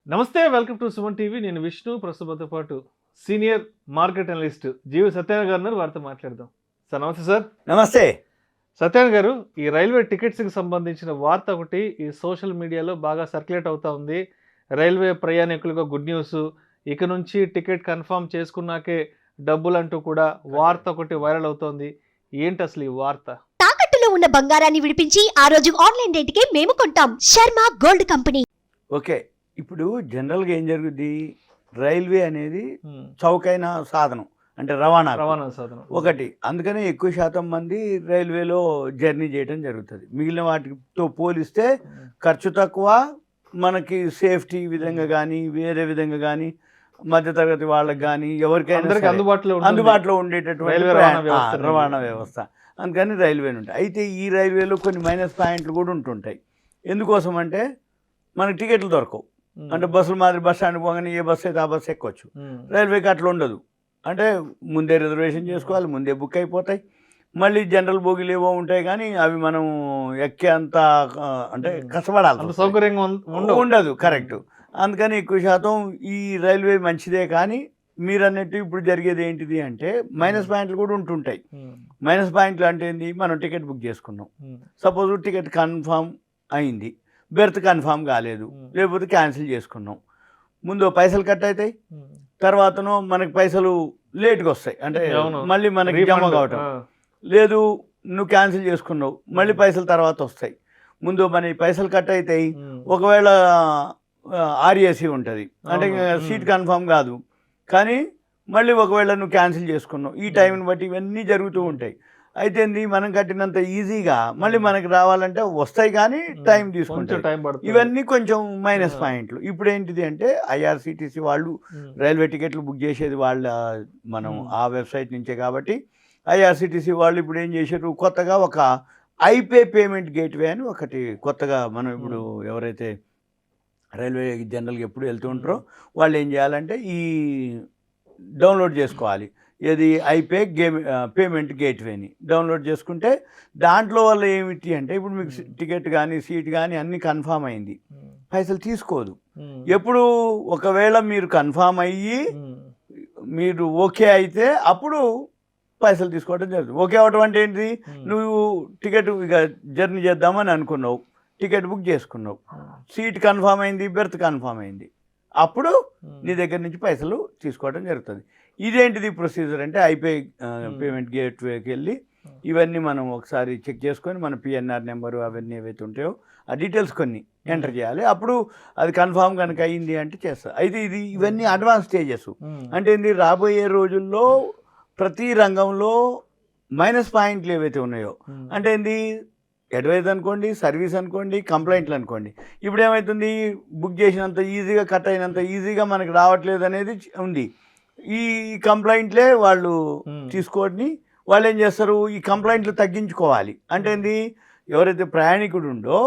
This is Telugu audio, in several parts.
నమస్తే, వెల్కమ్ టు సుమన్ టీవీ. నేను విష్ణు. ప్రస్తుతంతో పాటు సీనియర్ మార్కెట్ అనలిస్ట్ జీవి సత్యనారాయణ గారు ఉన్నారు. వారితో మాట్లాడదాం. సార్ నమస్తే. సార్ నమస్తే. సత్యనారాయణ గారు, ఈ రైల్వే టికెట్స్కి సంబంధించిన వార్త ఒకటి ఈ సోషల్ మీడియాలో బాగా సర్క్యులేట్ అవుతా ఉంది. రైల్వే ప్రయాణికులకు గుడ్ న్యూస్, ఇక నుంచి టికెట్ కన్ఫర్మ్ చేసుకున్నాకే డబ్బులు అంటూ కూడా వార్త ఒకటి వైరల్ అవుతోంది. ఏంటి అసలు ఈ వార్త? తాకట్టులో ఉన్న బంగారాన్ని విడిపించి ఆ రోజు ఆన్లైన్ రేటుకే మేము కొంటాం. Sharma gold company. ఓకే, ఇప్పుడు జనరల్గా ఏం జరుగుద్ది, రైల్వే అనేది చౌకైన సాధనం, అంటే రవాణా సాధనం ఒకటి. అందుకనే ఎక్కువ శాతం మంది రైల్వేలో జర్నీ చేయడం జరుగుతుంది. మిగిలిన వాటితో పోలిస్తే ఖర్చు తక్కువ, మనకి సేఫ్టీ విధంగా కానీ వేరే విధంగా కానీ మధ్యతరగతి వాళ్ళకి కానీ ఎవరికైనా అందుబాటులో ఉండేటటువంటి రవాణా వ్యవస్థ. అందుకని రైల్వేలు ఉంటాయి. అయితే ఈ రైల్వేలో కొన్ని మైనస్ పాయింట్లు కూడా ఉంటుంటాయి. ఎందుకోసం అంటే మనకి టికెట్లు దొరకవు. అంటే బస్సుల మాదిరి బస్ స్టాండ్ పోగానే ఏ బస్సు అయితే ఆ బస్సు ఎక్కొచ్చు. రైల్వేకి అట్లా ఉండదు. అంటే ముందే రిజర్వేషన్ చేసుకోవాలి, ముందే బుక్ అయిపోతాయి. మళ్ళీ జనరల్ బోగీలు ఏవో ఉంటాయి, కానీ అవి మనం ఎక్కేంత అంటే కష్టపడాలి, సౌకర్యంగా ఉండదు. కరెక్ట్. అందుకని ఎక్కువ శాతం ఈ రైల్వే మంచిదే. కానీ మీరు అన్నట్టు ఇప్పుడు జరిగేది ఏంటిది అంటే మైనస్ పాయింట్లు కూడా ఉంటుంటాయి. మైనస్ పాయింట్లు అంటే ఏంటి, మనం టికెట్ బుక్ చేసుకున్నాం, సపోజ్ టికెట్ కన్ఫామ్ అయింది, బెర్త్ కన్ఫామ్ కాలేదు, లేకపోతే క్యాన్సిల్ చేసుకున్నాం. ముందు పైసలు కట్ అవుతాయి, తర్వాతను మనకి పైసలు లేట్గా వస్తాయి, అంటే మళ్ళీ మనకి జమ కావటం. లేదు, నువ్వు క్యాన్సిల్ చేసుకున్నావు, మళ్ళీ పైసలు తర్వాత వస్తాయి. ముందు మన పైసలు కట్ అవుతాయి. ఒకవేళ ఆర్ఏసీ ఉంటుంది, అంటే సీట్ కన్ఫామ్ కాదు, కానీ మళ్ళీ ఒకవేళ నువ్వు క్యాన్సిల్ చేసుకున్నావు. ఈ టైంని బట్టి ఇవన్నీ జరుగుతూ ఉంటాయి. అయితే మనం కట్టినంత ఈజీగా మళ్ళీ మనకి రావాలంటే వస్తాయి, కానీ టైం తీసుకుంటాయి. ఇవన్నీ కొంచెం మైనస్ పాయింట్లు. ఇప్పుడు ఏంటిది అంటే ఐఆర్సిటీసీ వాళ్ళు రైల్వే టికెట్లు బుక్ చేసేది మనం ఆ వెబ్సైట్ నుంచే కాబట్టి ఐఆర్సిటీసీ వాళ్ళు ఇప్పుడు ఏం చేశారు, కొత్తగా ఒక ఐపే పేమెంట్ గేట్వే అని ఒకటి కొత్తగా మనం ఇప్పుడు ఎవరైతే రైల్వే జనరల్గా ఎప్పుడు వెళ్తూ ఉంటారో వాళ్ళు ఏం చేయాలంటే ఈ డౌన్లోడ్ చేసుకోవాలి. ఏది ఐపే పేమెంట్ గేట్వేని డౌన్లోడ్ చేసుకుంటే దాంట్లో వల్ల ఏమిటి అంటే ఇప్పుడు మీకు టికెట్ కానీ సీట్ కానీ అన్నీ కన్ఫామ్ అయింది, పైసలు తీసుకోదు. ఎప్పుడు ఒకవేళ మీరు కన్ఫామ్ అయ్యి మీరు ఓకే అయితే అప్పుడు పైసలు తీసుకోవడం జరుగుతుంది. ఓకే అవడం అంటే ఏంటి, నువ్వు టికెట్ ఇక జర్నీ చేద్దామని అనుకున్నావు, టికెట్ బుక్ చేసుకున్నావు, సీట్ కన్ఫామ్ అయింది, బెర్త్ కన్ఫామ్ అయింది, అప్పుడు నీ దగ్గర నుంచి పైసలు తీసుకోవడం జరుగుతుంది. ఇదేంటిది ప్రొసీజర్ అంటే ఐపే పేమెంట్ గేట్వేకి వెళ్ళి ఇవన్నీ మనం ఒకసారి చెక్ చేసుకొని మన పిఎన్ఆర్ నెంబరు అవన్నీ ఏవైతే ఉంటాయో ఆ డీటెయిల్స్ కొన్ని ఎంటర్ చేయాలి. అప్పుడు అది కన్ఫామ్ కనుక అయ్యింది అంటే చేస్తారు. అయితే ఇవన్నీ అడ్వాన్స్ స్టేజెస్. అంటే ఏంటి, రాబోయే రోజుల్లో ప్రతి రంగంలో మైనస్ పాయింట్లు ఏవైతే ఉన్నాయో, అంటే ఏంటి, అడ్వైజ్ అనుకోండి, సర్వీస్ అనుకోండి, కంప్లైంట్లు అనుకోండి. ఇప్పుడు ఏమవుతుంది, బుక్ చేసినంత ఈజీగా కట్ అయినంత ఈజీగా మనకి రావట్లేదు అనేది ఉంది. ఈ కంప్లైంట్లే వాళ్ళు తీసుకొని వాళ్ళు ఏం చేస్తారు, ఈ కంప్లైంట్లు తగ్గించుకోవాలి. అంటే ఏంటి, ఎవరైతే ప్రయాణికుడు ఉండో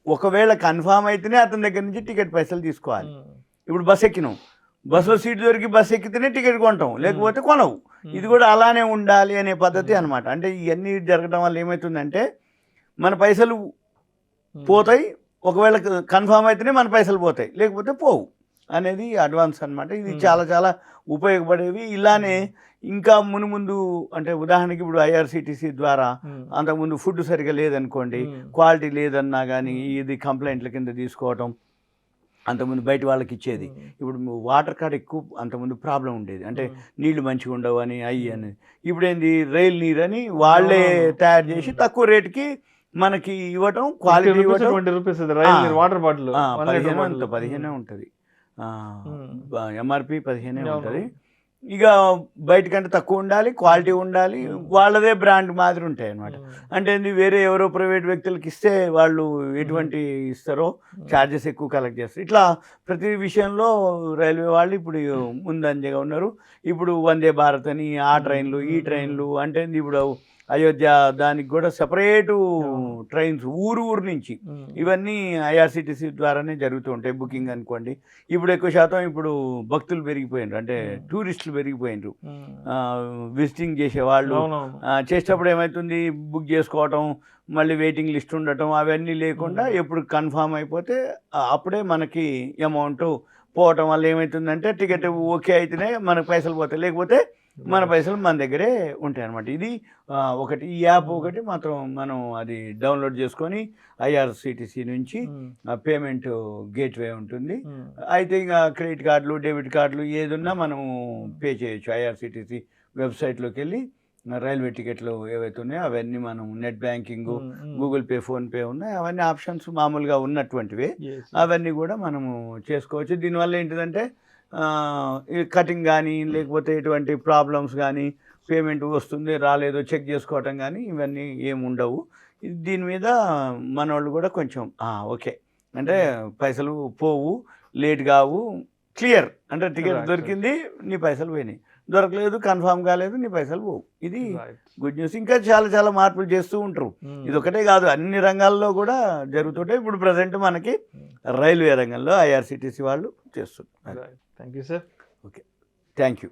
ఒకవేళ కన్ఫామ్ అయితేనే అతని దగ్గర నుంచి టికెట్ పైసలు తీసుకోవాలి. ఇప్పుడు బస్ ఎక్కినాం, బస్సులో సీట్ దొరికి బస్సు ఎక్కితేనే టికెట్ కొంటాం, లేకపోతే కొనవు. ఇది కూడా అలానే ఉండాలి అనే పద్ధతి అనమాట. అంటే ఇవన్నీ జరగడం వల్ల ఏమవుతుందంటే మన పైసలు పోతాయి, ఒకవేళ కన్ఫామ్ అయితేనే మన పైసలు పోతాయి, లేకపోతే పోవు అనేది అడ్వాన్స్ అనమాట. ఇది చాలా చాలా ఉపయోగపడేవి. ఇలానే ఇంకా మునుముందు, అంటే ఉదాహరణకి ఇప్పుడు ఐఆర్సిటీసీ ద్వారా అంతకుముందు ఫుడ్ సరిగా లేదనుకోండి, క్వాలిటీ లేదన్నా కానీ ఇది కంప్లైంట్ల కింద తీసుకోవటం, అంతకుముందు బయట వాళ్ళకి ఇచ్చేది. ఇప్పుడు వాటర్ కార్డ్ ఎక్కువ అంతకుముందు ప్రాబ్లం ఉండేది, అంటే నీళ్లు మంచిగా ఉండవు అని అయ్యి అనేది. ఇప్పుడు ఏంది, రైల్ నీరు అని వాళ్ళే తయారు చేసి తక్కువ రేటుకి మనకి ఇవ్వటం, క్వాలిటీ ఇవ్వటం. వాటర్ బాటిల్ 15 ఉంటుంది, ఎంఆర్పి 15 ఉంటుంది. ఇక బయటకంటే తక్కువ ఉండాలి, క్వాలిటీ ఉండాలి, వాళ్ళదే బ్రాండ్ మాదిరి ఉంటాయి అన్నమాట. అంటే వేరే ఎవరో ప్రైవేట్ వ్యక్తులకి ఇస్తే వాళ్ళు ఎటువంటి ఇస్తారో ఛార్జెస్ ఎక్కువ కలెక్ట్ చేస్తారు. ఇట్లా ప్రతి విషయంలో రైల్వే వాళ్ళు ఇప్పుడు ముందంజగా ఉన్నారు. ఇప్పుడు వందే భారత్ అని ఆ ట్రైన్లు ఈ ట్రైన్లు, అంటే ఇప్పుడు అయోధ్య దానికి కూడా సెపరేటు ట్రైన్స్ ఊరు నుంచి ఇవన్నీ ఐఆర్సిటీసీ ద్వారానే జరుగుతూ ఉంటాయి. బుకింగ్ అనుకోండి, ఇప్పుడు ఎక్కువ శాతం ఇప్పుడు భక్తులు పెరిగిపోయినారు, అంటే టూరిస్టులు పెరిగిపోయినారు, విజిటింగ్ చేసేవాళ్ళు. చేసేటప్పుడు ఏమవుతుంది, బుక్ చేసుకోవటం, మళ్ళీ వెయిటింగ్ లిస్ట్ ఉండటం అవన్నీ లేకుండా ఎప్పుడు కన్ఫామ్ అయిపోతే అప్పుడే మనకి అమౌంట్ పోవటం వల్ల ఏమవుతుందంటే టికెట్ ఓకే అయితేనే మనకు పైసలు పోతాయి, లేకపోతే మన పైసలు మన దగ్గరే ఉంటాయి అన్నమాట. ఇది ఒకటి, ఈ యాప్ ఒకటి మాత్రం మనం అది డౌన్లోడ్ చేసుకొని ఐఆర్సిటీసీ నుంచి పేమెంట్ గేట్వే ఉంటుంది. అయితే ఇంకా క్రెడిట్ కార్డులు, డెబిట్ కార్డులు ఏదున్నా మనం పే చేయొచ్చు. ఐఆర్సిటీసీ వెబ్సైట్లోకి వెళ్ళి రైల్వే టికెట్లు ఏవైతే ఉన్నాయో అవన్నీ మనం net banking, Google pay, PhonePe ఉన్నాయి, అవన్నీ ఆప్షన్స్ మామూలుగా ఉన్నటువంటివి, అవన్నీ కూడా మనము చేసుకోవచ్చు. దీనివల్ల ఏంటిదంటే కటింగ్ కానీ లేకపోతే ఎటువంటి ప్రాబ్లమ్స్ కానీ, పేమెంట్ వస్తుంది రాలేదో చెక్ చేసుకోవటం కానీ ఇవన్నీ ఏమి ఉండవు. దీని మీద మనోళ్ళు కూడా కొంచెం ఓకే అంటే పైసలు పోవు, లేట్ కావు, క్లియర్ అంటే టికెట్ దొరికింది నీ పైసలు పోయినాయి, దొరకలేదు కన్ఫామ్ కాలేదు నీ పైసలు పోవు. ఇది గుడ్ న్యూస్. ఇంకా చాలా చాలా మార్పులు చేస్తూ ఉంటారు. ఇది ఒకటే కాదు, అన్ని రంగాల్లో కూడా జరుగుతుంటాయి. ఇప్పుడు ప్రజెంట్ మనకి రైల్వే రంగంలో ఐఆర్సిటీసీ వాళ్ళు చేస్తున్నారు. Thank you sir. Okay, thank you.